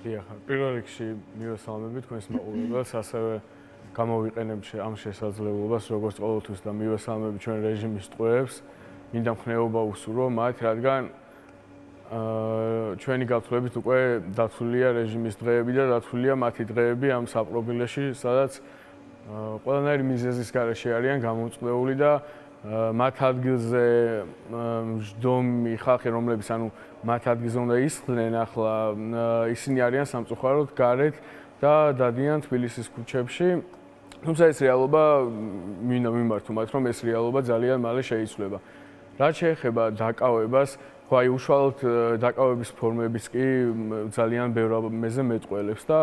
დიახ, პირველ რიგში მივესალმები თქვენს მაყურებელს, ასევე გამოვიყენებ ამ შესაძლებლობას, როგორც ყოველთვის და მივესალმები ჩვენ რეჟიმის ტყვეებს. მინდა მხნეობა უსურვო მათ, რადგან ჩვენი გათვლებით უკვე დათვლილია რეჟიმის დღეები და დათვლილია მათი დღეები ამ საპრობილეში, სადაც ყველანაირი მიზეზის გარეშე არიან გამომწყდეული და მათ ადგილზე მжდომი ხალხი, რომლებიც მათ ადგილზე უნდა ისხდნენ, ახლა ისინი არიან სამწუხაროდ გარეთ და დადიან თბილისის ქუჩებში. თუმცა ეს რეალობა მინდა მიმართო მათ, რომ ეს რეალობა ძალიან მალე შეიცვლება. რაც შეეხება დაკავებას, ხო აი უშუალოდ დაკავების ფორმებიც კი ძალიან ბევრ მეზე მეტყველებს და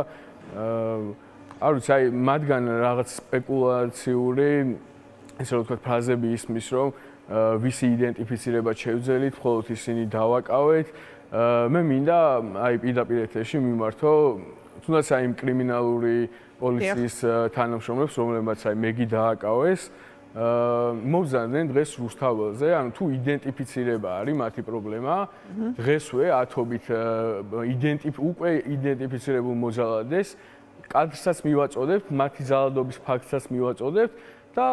არ ვიცი, აი მათგან რაღაც სპეკულაციური ესე რომ ვთქვათ, ფრაზები ისმის, რომ ვისი იდენტიფიცირება შევძელით, მხოლოდ ისინი დავაკავეთ. მე მინდა აი პირდაპირ ეთერში მიმართო თუნდაც აი იმ კრიმინალური პოლიციის თანამშრომლებს, რომლებმაც აი მეგი დააკავეს, მოვზადნენ დღეს რუსთაველზე, ანუ თუ იდენტიფიცირება არის მათი პრობლემა, დღესვე ათობით უკვე იდენტიფიცირებულ მოძალადეს კადრსაც მივაწოდებთ, მათი ძალადობის ფაქტსაც მივაწოდებთ და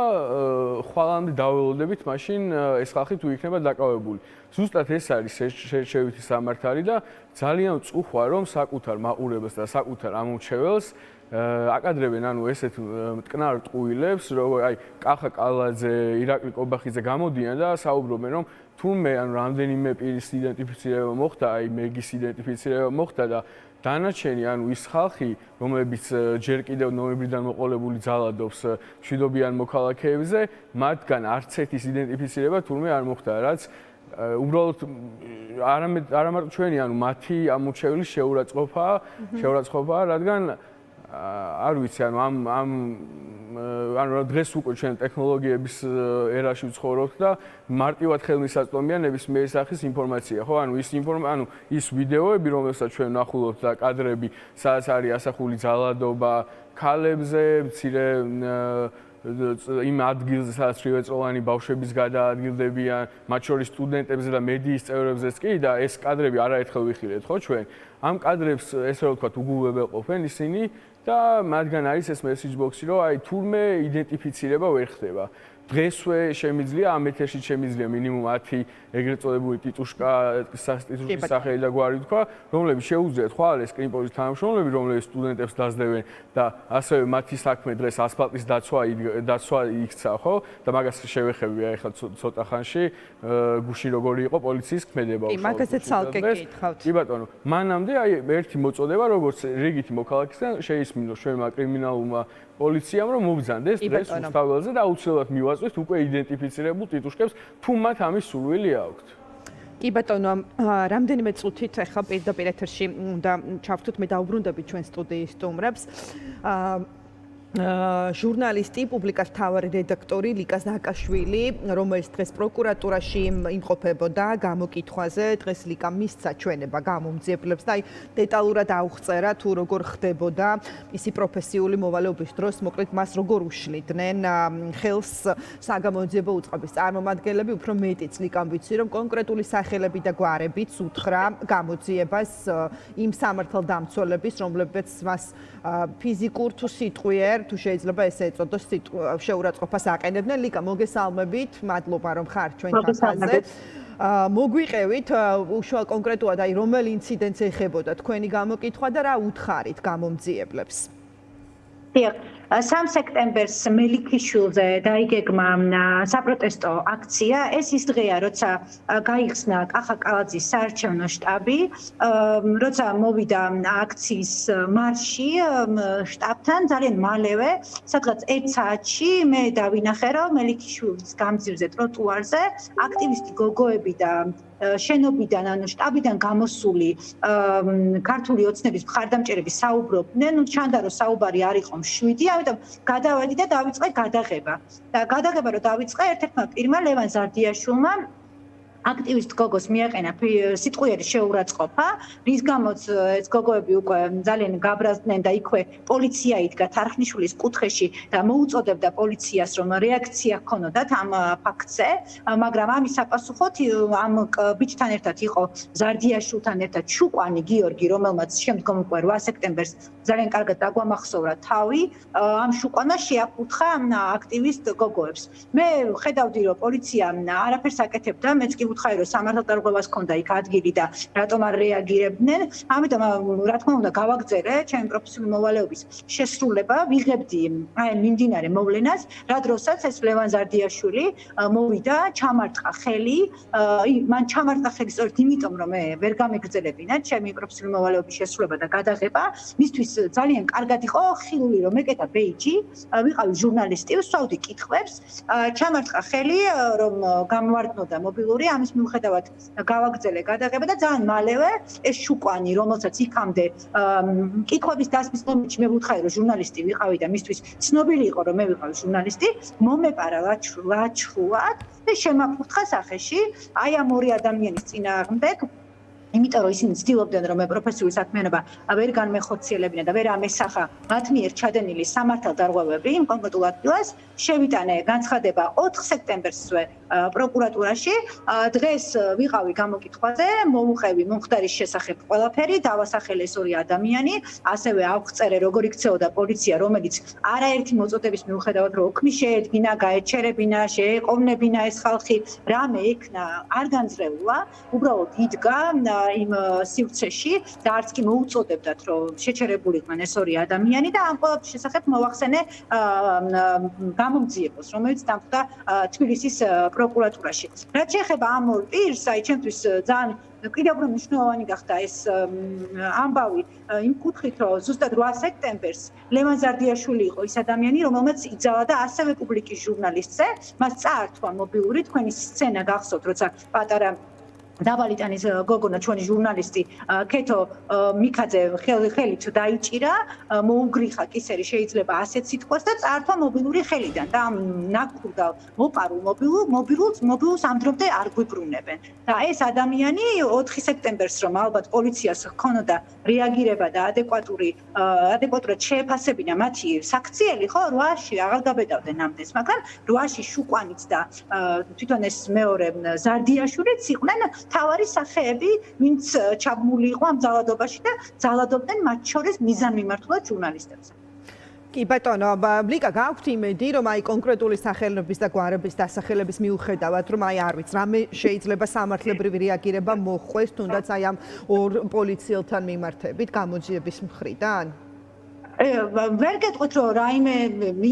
ხვალამდე დაველოდებით მაშინ ეს ხალხი თუ იქნება დაკავებული. ზუსტად ეს არის შეერთებითი სამართალი და ძალიან წუხვა რომ საკუთარ მაყურებელს და საკუთარ ამომრჩეველს აკადრებენ ესეთ მტკნარ ტყუილებს, რომ აი კახა კალაძე, ირაკლი კობახიძე გამოდიან და საუბრობენ რომ თურმე რამდენიმე პირის იდენტიფიცირება მოხდა, აი მეგის იდენტიფიცირება მოხდა და დანარჩენი ის ხალხი, რომლებიც ჯერ კიდევ ნოემბრიდან მოყოლებული ძალადობს მშვიდობიან მოქალაქეებზე, მათგან არც ერთის იდენტიფიცირება თურმე არ მოხდა, რაც უბრალოდ არა მარტო ჩვენი, მათი ამორჩევლის შეურაცხყოფაა, რადგან არ ვიცი, დღეს უკვე ჩვენ ტექნოლოგიების ერაში ვცხოვრობთ და მარტივად ხელმისაწვდომია ნებისმიერი სახის ინფორმაცია, ხო? ის ვიდეოები, რომელსაც ჩვენ ვნახულობთ და კადრები, სადაც არის ასახული ძალადობა ქალებზე, მცირე იმ ადგილზე, სადაც შევეწოვანი ბავშვების გადაადგილდებიან, მათ შორის სტუდენტებზე და მედიის წევრებზეც კი და ეს კადრები არაერთხელ ვიხილეთ, ხო ჩვენ? ამ კადრებს ესე რომ ვთქვათ, უგულებელყოფენ ისინი და მათგან არის ეს მესეჯ ბოქსი, რომ აი თურმე იდენტიფიცირება ვერ ხდება. დღესვე შემიძლია ამ ეთერში შემიძლია მინიმუმ 10 ეგრეთ წოდებული ტიტუშკის სახელი და გვარი თქვა, რომლებიც შეუძლიათ ხვალ ეს კრიმპოლის თანამშრომლები, რომლებიც სტუდენტებს დაძლებენ და ასევე მათი საქმე დღეს ასფალტის დაცვა იქცა, ხო? და მაგას შევეხები ახლა ცოტა ხანში გუში როგორი იყო პოლიციის ქმედება. კი, მაგასაც ცალკე გითხავთ. კი ბატონო, მანამდე აი ერთი მოწოდება, როგორც რიგითი მოქალაქისგან შეისმინოს ჩვენმა კრიმინალურმა პოლიციამ, რომ მობრძანდეს დღეს რუსთაველზე და აუცილებლად მივაწვით უკვე იდენტიფიცირებულ ტიტუშკებს, თუ მათ ამის სურვილი აქვთ. კი ბატონო, რამდენიმე წუთით ახლა პირდაპირ ეთერში უნდა ჩავთვით, მე დაუბრუნდები ჩვენ სტუდიის სტუმრებს. ჟურნალისტი, პუბლიკას მთავარი რედაქტორი ლიკა ზაკაშვილი, რომელიც დღეს პროკურატურაში იმყოფებოდა გამოკითხვაზე, დღეს ლიკა მისცა ჩვენება გამომძიებლებს და აი დეტალურად აუღწერა თუ როგორ ხდებოდა ისი პროფესიული მოვალეობის დროს, მოკლედ მას როგორ უშლიდნენ ხელს საგამოძიებო უწყების წარმომადგენლები, უფრო მეტიც ლიკამ ვიცი, რომ კონკრეტული სახელები და გვარებიც უთხრა გამოძიებას იმ სამართალდამცველების, რომლებიც მას ფიზიკურ თუ სიტყვიერ თუ შეიძლება ესე ეწოდოს შეურაცხყოფას აყენებდნენ. ლიკა, მოგესალმებით, მადლობა რომ ხარ ჩვენ ხაზზე. მოგვიყევით უშუალოდ კონკრეტულად აი რომელი ინციდენტს ეხებოდა თქვენი გამოკითხვა და რა უთხარით გამომძიებლებს? დიახ, 3 სექტემბერს მელიქიშვილზე დაიგეგმა საპროტესტო აქცია. ეს ის დღეა, როცა გაიხსნა კახა კალაძის საარჩევნო შტაბი, როცა მოვიდა აქციის მარში შტაბთან ძალიან მალევე, სადღაც 1 საათში მე დავინახე, რომ მელიქიშვილის გამზირზე ტროტუარზე აქტივისტი გოგოები და შენობიდან, შტაბიდან გამოსული ქართული ოცნების მხარდამჭერები საუბრობდნენ, ჩანდა რომ საუბარი არ იყო მშვიდი, ამიტომ გადავედი და დავიწყე გადაღება. და გადაღება რომ დავიწყე, ერთ-ერთმა პირმა ლევან ზარდიაშვილმა აქტივისტ გოგოს მიაყენა სიტყვიერი შეურაცხყოფა, რის გამოც ეს გოგოები უკვე ძალიან გაბრაზდნენ და იქვე პოლიცია იდგა თარხნიშვილის კუთხეში და მოუწოდებდა პოლიციას, რომ რეაქცია ჰქონოდათ ამ ფაქტზე, მაგრამ ამის საპასუხოდ ამ ბიჭთან ერთად იყო ზარდიაშვილთან ერთად შუკვანი გიორგი, რომელმაც შემდგომ უკვე 8 სექტემბერს ძალიან კარგად დაგვამახსოვრა თავი, ამ შუკვანმა შეაფუთხა აქტივისტ გოგოებს. მე ხედავდი, რომ პოლიცია არაფერს აკეთებდა, მეც კი ვუთხარი, რომ სამართალდარღვევას ჰქონდა იქ ადგილი და რატომ არ რეაგირებდნენ. ამიტომ რა თქმა უნდა გავაგზავნე ჩემი პროფესიული მოვალეობის შესრულება, ვიღებდი აი მიმდინარე მოვლენას, რა დროსაც ეს ლევან ზარდიაშვილი მოვიდა, ჩამარტყა ხელი, მან ჩამარტყა ხელი სწორედ იმიტომ, რომ მე ვერ გამეგრძელებინა ჩემი პროფესიული მოვალეობის შესრულება და გადაღება, მისთვის ძალიან კარგად იყო ხილული, რომ მეკეთა ბეიჯი, ვიყავი ჟურნალისტი, ვსვავდი კითხვებს, ჩამარტყა ხელი, რომ გამოვარდნოდა მობილური, ამის მიუხედავად გავაგრძელე გადაღება და ძალიან მალევე ეს შუკვანი, რომელსაც იქამდე კითხვების დასმის მომენტში მე ვუთხარი, რომ ჟურნალისტი ვიყავი და მისთვის ცნობილი იყო, რომ მე ვიყავი ჟურნალისტი, მომეპარა ლაჩხულად და შემაფუთხა სახეში, აი ამ ორი ადამიანის წინააღმდეგ. იმიტომ რომ ისინი ცდილობდნენ, რომ მე პროფესიული საქმიანობა ვერ განმეხორციელებინა და ვერ ამესახა მათ მიერ ჩადენილი სამართალდარღვევები იმ კონკრეტულ ადგილას, შევიტანე განცხადება 4 სექტემბერსვე პროკურატურაში. დღეს ვიყავი გამოკითხვაზე, მოვუყევი მომხდარის შესახებ ყველაფერი, დავასახელე ეს ორი ადამიანი, ასევე ავწერე როგორ იქცეოდა პოლიცია, რომელიც არაერთი მოწოდების მიუხედავად რომ ოქმი შეედგინა, გაეჩერებინა, შეეყოვნებინა ეს ხალხი, რამე ექნა არ განძრეულა, უბრალოდ იდგა იმ სივრცეში და არც კი მოუწოდებდათ, რომ შეჩერებულიყვნენ ეს ორი ადამიანი და ამ ყველაფრის შესახებ მოვახსენე გამომძიებელს, რომელიც დამხვდა თბილისის პროკურატურაში. რაც შეეხება ამ ორ პირს, აი ჩემთვის ძალიან კიდევ უფრო მნიშვნელოვანი გახდა ეს ამბავი იმ კუთხით, რომ ზუსტად 8 სექტემბერს ლევან ზარდიაშვილი იყო ის ადამიანი, რომელმაც იძალა და ასევე პუბლიკის ჟურნალისტზე, მას წაართვა მობილური, თქვენი სცენა გახსოვთ, როცა პატარა დავალიტანის გოგონა ჩვენი ჟურნალისტი ქეთო მიქაძე ხელით დაიჭირა, მოუგრიხა კისერი შეიძლება ასეთ სიტყვას და წაართვა მობილური ხელიდან და ამ ნაკურდალ მოპარულ მობილურს ამდრომდე არ გვიბრუნებენ. და ეს ადამიანი 4 სექტემბერს რომ ალბათ პოლიციას ჰქონოდა რეაგირება და ადეკვატურად შეეფასებინა მათი საქციელი, ხო 8-ში აღარ გაბედავდნენ ამდენს, მაგრამ 8-ში შუკვანიც და თვითონ ეს მეორე ზარდიაშვილიც იყვნენ თავარი სახეები, ვინც ჩაბმული იყო ამ ძალადობაში და ძალადობდნენ მათ შორის მიზანმიმართულად ჟურნალისტებს. კი ბატონო, ბლიკა გაქვთ იმედი, რომ აი კონკრეტული სახელების და გვარების დასახელების მიუხედავად, რომ აი არ ვიცი, რამე შეიძლება სამართლებრივი რეაგირება მოხდეს, თუნდაც აი ამ ორ პოლიციელთან მიმართებით გამოძიების მხრიდან? ვერ გეტყვით, რომ რაიმე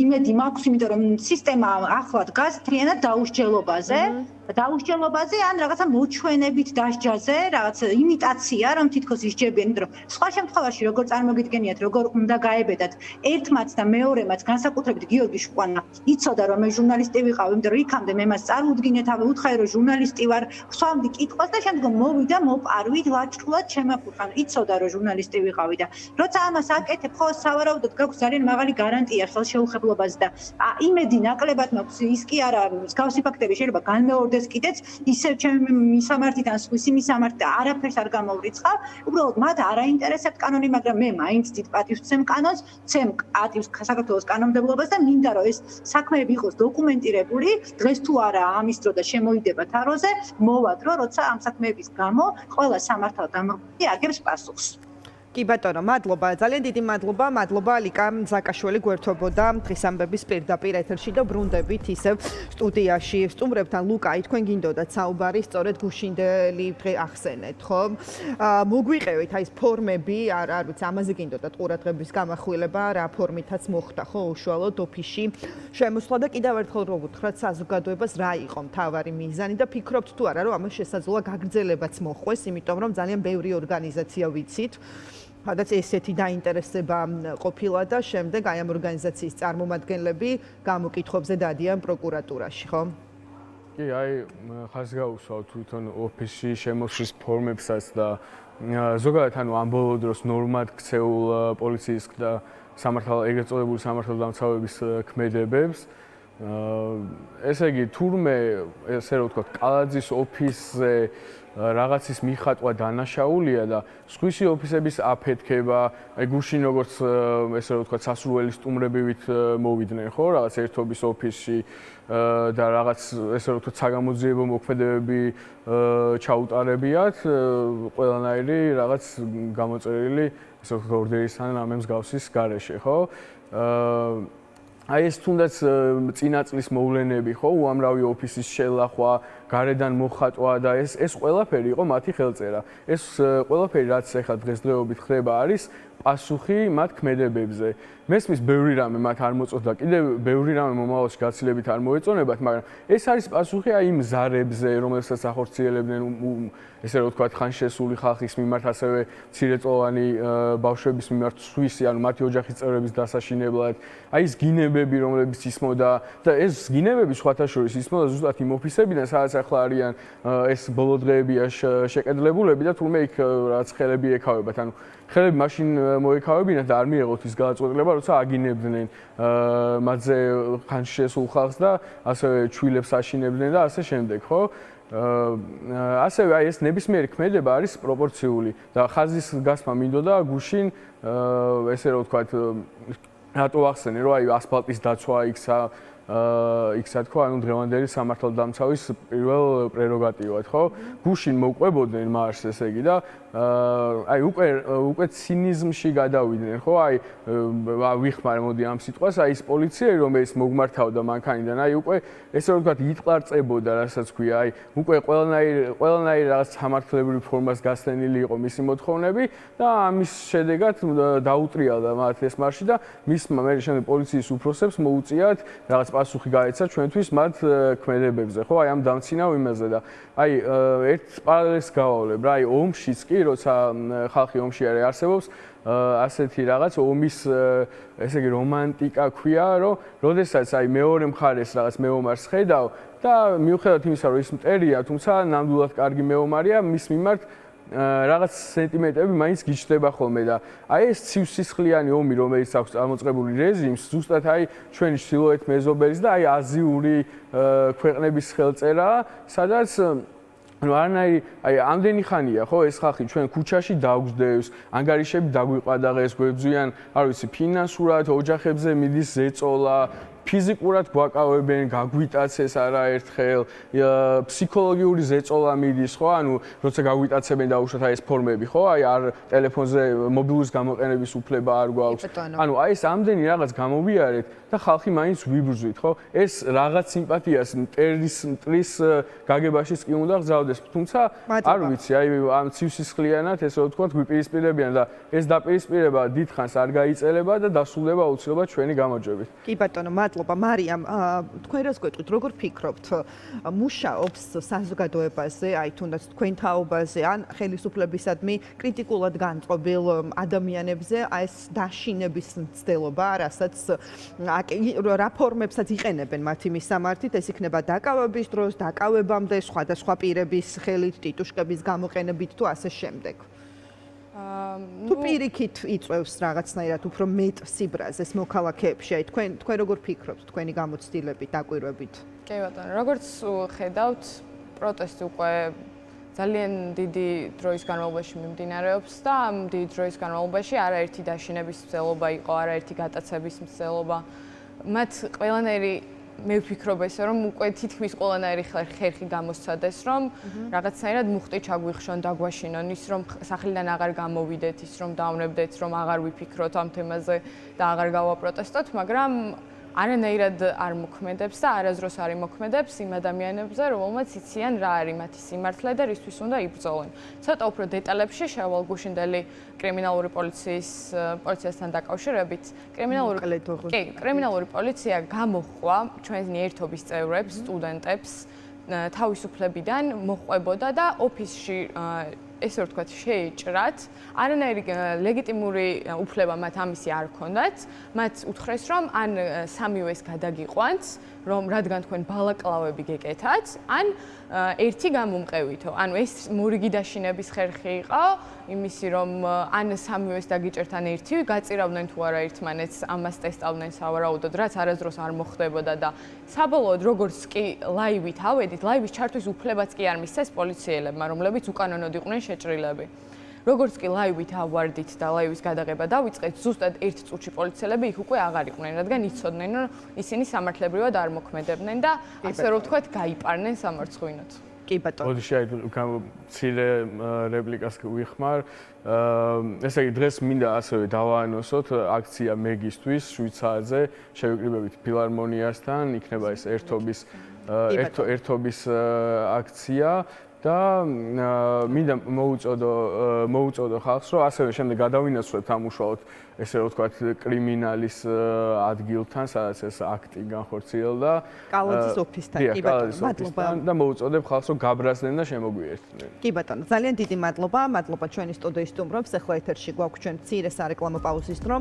იმედი მაქვს, იმიტომ რომ სისტემა ახლა დგას მთლიანად დაუსჯელობაზე. დაუსჯელობაზე ან რაღაცა მოჩვენებით დასჯაზე, რაღაც იმიტაცია, რომ თითქოს ისჯებიან, იმიტომ რომ სხვა შემთხვევაში როგორ წარმოგიდგენიათ, როგორ უნდა გაებედათ ერთმაც და მეორემაც, განსაკუთრებით გიორგი შუკვანა იცოდა, რომ მე ჟურნალისტი ვიყავ, იმიტომ რომ იქამდე მე მას წარუდგინე თავი, უთხარი, რომ ჟურნალისტი ვარ, ხვამდი კითხვას და შემდგომ მოვიდა, მოპარვით, ლაჩხულად შემაფუთხა. იცოდა, რომ ჟურნალისტი ვიყავი და როცა ამას აკეთებ, ხო სავარაუდოდ გაქვს ძალიან მაღალი გარანტია ხელშეუხებლობაზე და იმედი ნაკლებად მაქვს, ის კი არა, მსგავსი ფაქტები შეიძლება განმეორდეს კიდეც ისევ ჩემი მისამართიდან სხვისი მისამართი და არაფერს არ გამოვრიცხავ. უბრალოდ მათ არ აინტერესებთ კანონი, მაგრამ მე მაინც დიდ პატივს ვცემ კანონს, ვცემ პატივს საქართველოს კანონმდებლობას და მინდა რომ ეს საქმეები იყოს დოკუმენტირებული, დღეს თუ არა ამის დრო და შემოიდება თაროზე, მოვადრო, როცა ამ საქმეების გამო ყველა სამართალდამორფი აგებს პასუხს. კი ბატონო, მადლობა, ძალიან დიდი მადლობა ლიკა ზაკაშვილი გვერდთვებოდა დღის ამბების პირდაპირ ეთერში და ბრუნდებით ისევ სტუდიაში. სტუმრებთან ლუკაი, თქვენ გინდოდათ საუბარი, სწორედ გუშინდელი დღე ახსენეთ, ხო? მოგვიყევით აი ეს ფორმები, არ ვიცი, ამაზე გინდოდათ ყურადღების გამახვილება, რა ფორმითაც მოხდა, ხო, უშუალოდ ოფისში შემოსვლა და კიდევ ერთხელ რო ვუთხრათ საზოგადოებას რა იყო მთავარი მიზანი და ფიქრობთ თუ არა, რომ ამას შესაძლოა გაგრძელებაც მოხდეს, იმიტომ რომ ძალიან ბევრი ორგანიზაცია ვიცით. სადაც ესეთი დაინტერესება ყოფილა და შემდეგ აი ამ ორგანიზაციის წარმომადგენლები გამოკითხვებზე დადიან პროკურატურაში, ხო? კი, აი ხას გაუსვავთ თვითონ ოფისში შემოსვლის ფორმებსაც და ზოგადად ანუ ამ ბოლო დროს ნორმად ქცეულ პოლიციის და ეგრეთ წოდებული სამართალდამცავების ქმედებებს. ესე იგი, თურმე ესე რომ ვთქვათ, კალაძის ოფისზე რაღაცის მიხატვა დანაშაულია და სხვისი ოფისების აფეთქება, აი გუშინ როგორც ესე რომ ვთქვათ, სასურველი სტუმრებივით მოვიდნენ, ხო, რაღაც ერთობის ოფისში და რაღაც ესე რომ ვთქვათ, საგამოძიებო მოქმედებები ჩაუტარებიათ, ყველანაირი რაღაც გამოწერილი, ესე ვთქვათ, ორდერისთან ამ მსგავსის გარეშე, ხო? აი ეს თუნდაც წინა წლის მოვლენები, ხო, უამრავი ოფისის შელახვა, გარედან მოხატვა და ეს ყველაფერი იყო მათი ხელწერა. ეს ყველაფერი რაც ახლა დღესდღეობით ხდება არის პასუხი მათ ქმედებებზე. მესმის ბევრი რამე მათ არ მოწონს და კიდევ ბევრი რამე მომავალში გაცილებით არ მოეწონებათ, მაგრამ ეს არის პასუხი აი იმ ზარებზე, რომელსაც ახორციელებდნენ ესე რომ ვთქვათ, ხან შესული ხალხის მიმართ, ასევე მცირეწლოვანი ბავშვების მიმართ სვისი, ანუ მათი ოჯახის წევრების დასაშინებლად, აი ეს გინებები, რომლებიც ისმოდა და ეს გინებები სხვათა შორის ისმოდა ზუსტად იმ ოფისებიდან, სადაც ახლა არიან ეს ბოლო დღეებია შეკედლებულები და თურმე იქ რაღაც ხელები ეკავებათ, ანუ ხელები მაშინ მოეკავებინათ და არ მიეღოთ ის გადაწყვეტილება, როცა აგინებდნენ მათზე ხან შესულ ხალხს და ასევე ჩვილებს აშინებდნენ და ასე შემდეგ, ხო? ასევე აი ეს ნებისმიერი ქმედება არის პროპორციული და ხაზის გასმა მინდოდა გუშინ ესე რომ ვთქვათ რატო ახსენე რომ აი ასფალტის დაცვა იქსა თქვა ანუ დღევანდელი სამართალდამცავის პირველ პრეროგატივად ხო გუშინ მოყვებოდნენ მარს ესე იგი და აი უკვე ცინიზმში გადავიდნენ ხო აი ვიხმარ მოდი ამ სიტყვას აი ეს პოლიციელი რომელიც მოგმართავდა მანქანიდან აი უკვე ესე რომ ვთქვათ იტყარწებოდა რასაც ქვია აი უკვე ყველანაირი რაღაც სამართლებრივ ფორმას გასცენილი იყო მისი მოთხოვნები და ამის შედეგად დაუტრიალდა მათ ეს მარში და მისმა მე შემდეგ პოლიციის უფროსებს მოუწიათ რაღაც პასუხი გაეცა ჩვენთვის მათ ქმედებებზე ხო აი ამ დამცინავ იმაზე და აი ერთ პარალელს გავავლებ რა აი ომშიც კი როცა ხალხი ომში არ არსებობს ასეთი რაღაც ომის ესე იგი რომანტიკა ქვია რომ როდესაც აი მეორე მხარეს რაღაც მეომარს ხედავ და მიუხედავად იმისა რომ ის მტერია თუმცა ნამდვილად კარგი მეომარია მის მიმართ რაღაც სენტიმენტები მაინც გიჩნდება ხოლმე და აი ეს ცივსისხლიანი ომი რომელიც აქვს წარმოწყებული რეჟიმს ზუსტად აი ჩვენი ჩრდილოეთ მეზობელის და აი აზიური ქვეყნების ხელწერაა სადაც ну არნაირი აი ამდენი ხანია ხო ეს ხალხი ჩვენ ქუჩაში დაგვდევს ანგარიშები დაგვიყადაღეს გვებძვიან არ ვიცი ფინანსურად ოჯახებზე მიდის ზეწოლა ფიზიკურად გვაკავებენ, გაგვიტაცეს არაერთხელ, ფსიქოლოგიური ზეწოლა მიდის, ხო? ანუ როცა გაგვიტაცებენ დაუშვათ აი ეს ფორმები, ხო? აი არ ტელეფონზე მობილურის გამოყენების უფლება არ გვაქვს. ანუ აი ეს ამდენი რაღაც გამოვიარეთ და ხალხი მაინც ვიბრძვით, ხო? ეს რაღაც სიმპათიას მტრის გაგებაშიც კი უნდა გზავდეს, თუმცა არ ვიცი, აი ამ ცივსისხლიანად ესე ვთქვათ, გვიპირისპირებიან და ეს დაპირისპირება დიდხანს არ გაიწელება და დასრულდება აუცილებლად ჩვენი გამარჯვებით. კი ბატონო, მადლობა მარიამ, თქვენ რას გვეტყვით, როგორ ფიქრობთ, მუშაობს საზოგადოებაზე, აი თუნდაც თქვენ თაობაზე ან ხელისუფლებისადმი კრიტიკულად განწყობილ ადამიანებზე აი ეს დაშინების მცდელობა, რასაც რა ფორმებსაც იყენებენ მათი მისამართით, ეს იქნება დაკავების დროს, დაკავებამდე, სხვადასხვა პირების ხელით, ტიტუშკების გამოყენებით თუ ასე შემდეგ. თუ პირიქით იწევს რაღაცნაირად უფრო მეტ სიბრაზეს მოქალაქეებში, აი თქვენ როგორ ფიქრობთ, თქვენი გამოცდილებით, დაკვირვებით? კი ბატონო, როგორც ხედავთ, პროტესტი უკვე ძალიან დიდი დროის განმავლობაში მიმდინარეობს და ამ დიდი დროის განმავლობაში არაერთი დაშინების მცდელობა იყო, არაერთი გატაცების მცდელობა. მათ ყველანაირი მე ვფიქრობ ესე რომ უკვე თითქმის ყველანაირი ხერხი გამოსცადეს რომ რაღაცნაირად მუხტი ჩაგვიხშონ დაგვაშინონ ის რომ სახლიდან აღარ გამოვიდეთ ის რომ დავნებდეთ რომ აღარ ვიფიქროთ ამ თემაზე და აღარ გავაპროტესტოთ მაგრამ არანაირად არ მოქმედებს და არაზროს არ იმოქმედებს იმ ადამიანებზე რომელმაც იციან რა არის მათი სიმართლე და რისთვის უნდა იბრძოლონ. ცოტა უფრო დეტალებში შევალ გუშინდელი კრიმინალური პოლიციასთან დაკავშირებით კრიმინალური პოლიცია გამოჰყვა ჩვენი ერთობის წევრებს, სტუდენტებს თავისუფლებიდან მოჰყვებოდა და ოფისში ესე ვთქვათ შეეჭრათ არანაირი ლეგიტიმური უფლება მათ ამისი არ ჰქონდათ მათ უთხრეს რომ ან სამივეს გადაგიყვანთ რომ რადგან თქვენ ბალაკლავები გეკეთათ, ან ერთი გამომყევითო. ანუ ეს მორიგი დაშინების ხერხი იყო, იმისი რომ ან სამივეს დაგიჭერთ ან ერთი, გაწირავდნენ თუ არა ერთმანეთს, ამას ტესტავდნენ სავარაუდოდ, რაც არასდროს არ მოხდებოდა და საბოლოოდ როგორც კი ლაივით ავედით, ლაივის ჩართვის უფლებაც კი არ მისცეს პოლიციელებმა, რომლებიც უკანონოდ იყვნენ შეჭრილები. როგორც კი ლაივით ავვარდით და ლაივის გადაღება დავიწყეთ, ზუსტად ერთ წუთში პოლიციელები იქ უკვე აღარ იყვნენ, რადგან იცოდნენ, რომ ისინი სამართლებრივად არ მოქმედებდნენ და ასე რომ ვთქვათ, გაიპარნენ სამარცხვინოდ. კი ბატონო. ოდიში აი მცირე რეპლიკას ვიხმარ. ესე იგი დღეს მინდა ასევე დავაანონსოთ აქცია მეგისთვის შვიცარზე, შევიკრიბებით ფილარმონიასთან, იქნება ეს ერთობის აქცია. და მინდა მოუწოდო ხალხს, რომ ასევე შემდეგ გადავინაცვლებთ ამ უშუალოდ ესე რომ ვთქვათ კრიმინალის ადგილთან, სადაც ეს აქტი განხორციელდა. კალაძის ოფისთან, კი ბატონო, მადლობა. და მოუწოდებ ხალხს, რომ გაბრაზდნენ და შემოგვიერთდნენ. კი ბატონო, ძალიან დიდი მადლობა. მადლობა ჩვენი სტუდიის სტუმრებს. ახლა ეთერში გვაქვს ჩვენ მცირე სარეკლამო პაუზის დრო.